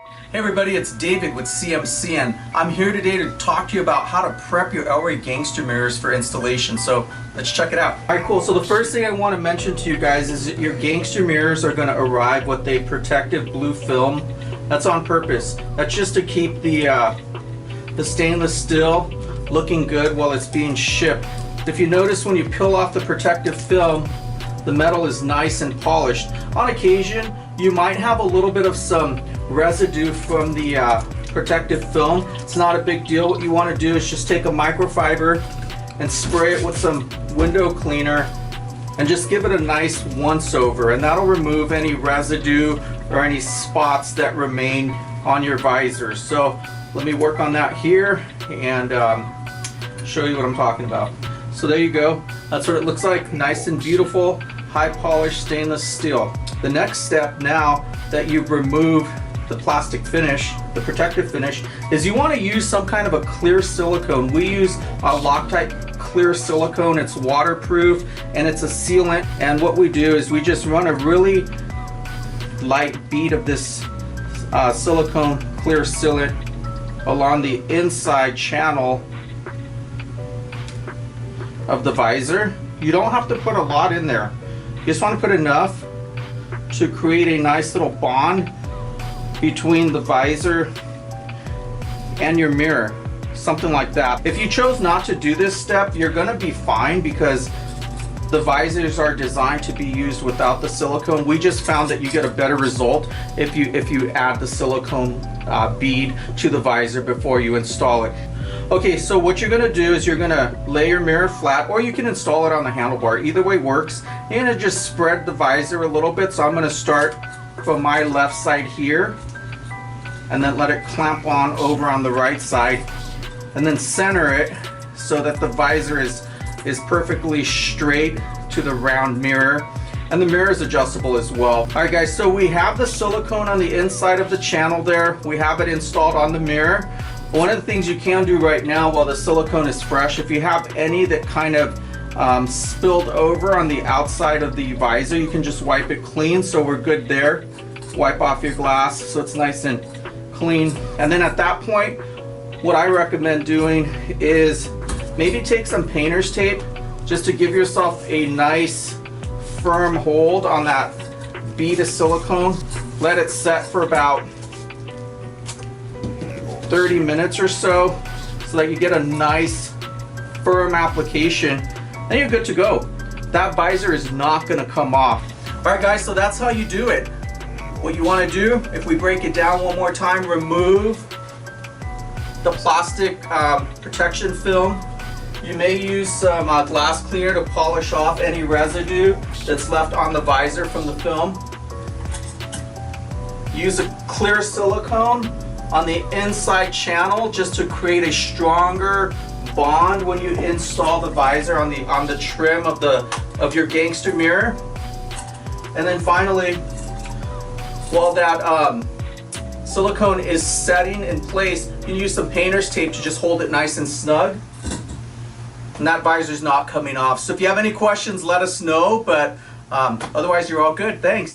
Hey everybody, it's David with CMC and I'm here today to talk to you about how to prep your Rey Gangster mirrors for installation. So let's check it out. Alright, cool. So the first thing I want to mention to you guys is that your Gangster mirrors are going to arrive with a protective blue film. That's on purpose. That's just to keep the stainless steel looking good while it's being shipped. If you notice, when you peel off the protective film, the metal is nice and polished. On occasion, you might have a little bit of some residue from the protective film. It's not a big deal. What you want to do is just take a microfiber and spray it with some window cleaner and just give it a nice once over, and that'll remove any residue or any spots that remain on your visor. So let me work on that here and show you what I'm talking about. So there you go. That's what it looks like. Nice and beautiful, high polished stainless steel. The next step, now that you've removed the plastic finish, the protective finish, is you want to use some kind of a clear silicone. We use a Loctite clear silicone. It's waterproof and it's a sealant, and what we do is we just run a really light bead of this silicone clear sealant along the inside channel of the visor. You don't have to put a lot in there. You just want to put enough to create a nice little bond between the visor and your mirror, something like that. If you chose not to do this step, you're going to be fine because the visors are designed to be used without the silicone. We just found that you get a better result if you add the silicone bead to the visor before you install it. Okay, so what you're going to do is you're going to lay your mirror flat, or you can install it on the handlebar. Either way works. You're going to just spread the visor a little bit. So I'm going to start from my left side here and then let it clamp on over on the right side and then center it so that the visor is perfectly straight to the round mirror, and the mirror is adjustable as well. Alright guys, so we have the silicone on the inside of the channel there. We have it installed on the mirror. One of the things you can do right now while the silicone is fresh, if you have any that kind of spilled over on the outside of the visor, you can just wipe it clean. So we're good there. Wipe off your glass so it's nice and clean. And then at that point, what I recommend doing is maybe take some painter's tape just to give yourself a nice firm hold on that bead of silicone. Let it set for about 30 minutes or so that you get a nice firm application. Then you're good to go. That visor is not going to come off. Alright guys, so that's how you do it. What you want to do, if we break it down one more time, remove the plastic protection film. You may use some glass cleaner to polish off any residue that's left on the visor from the film. Use a clear silicone on the inside channel just to create a stronger bond when you install the visor on the trim of your Gangster mirror. And then finally, while that silicone is setting in place, you can use some painter's tape to just hold it nice and snug, and that visor's not coming off. So if you have any questions, let us know, but otherwise you're all good. Thanks.